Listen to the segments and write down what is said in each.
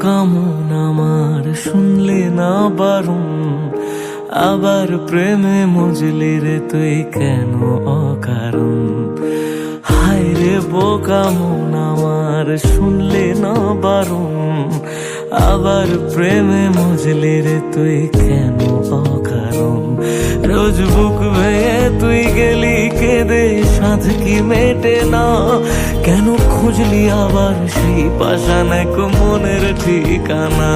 বোকা মন আমার শুনলে না বারণ, আবার প্রেমে মজলি রে তুই কেন অকারণ। হায় রে বোকা মন আমার শুনলে না বারণ, আবার প্রেমে মজলি রে তুই কেন অকারণ। রোজ বুক ভেঙে তুই গেলি কেঁদে, সাধ কি মেটে না, কেন খুঁজলি আবার সেই পাষাণ এক মনের ঠিকানা।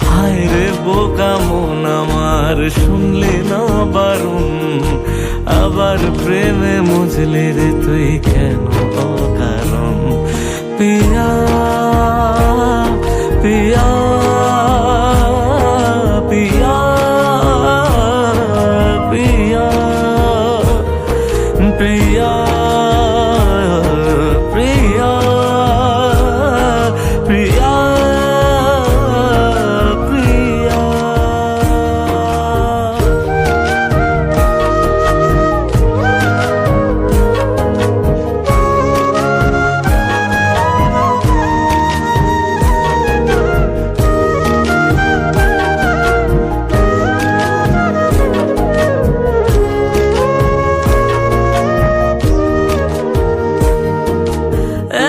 হায় রে বোকা মন আমার শুনলে না বারণ, আবার প্রেমে মজলে রে তুই কেন অকারণ। পিয়া পিয়া পিয়া পিয়া প্রিয়া প্রিয়া প্রিয়া প্রিয়া।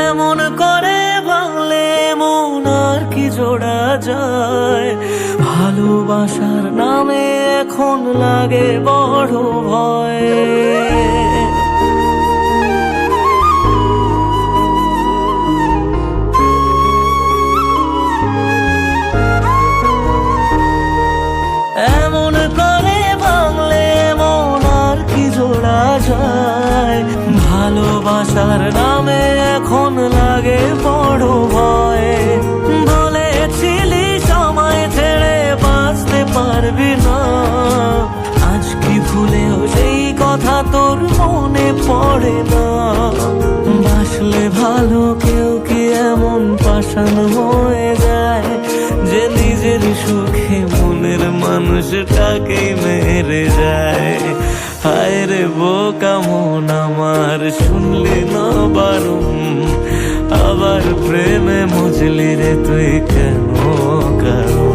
এমন করে ভাঙলে মন আর কি জোড়া যায়, ভালোবাসার নামে এখন লাগে বড় ভয়। এমন করে ভাঙলে মন আর কি জোড়া যায়, ভালোবাসার নামে এখন লাগে বড় ভয়। বলেছিলি সময় ছেড়ে বাঁচতে পারবি না, আজ কি ভুলেও সেই কথা তোর মনে পড়ে না। বাসলে ভালো কেউ কি এমন পাষাণ হয়ে যায়, যে নিজের সুখে মনের মানুষটাকেই মেরে যায়। হায় রে বোকা মন আমার শুনলি না বারণ, আবার প্রেমে মজলি রে তুই কেন কারণ।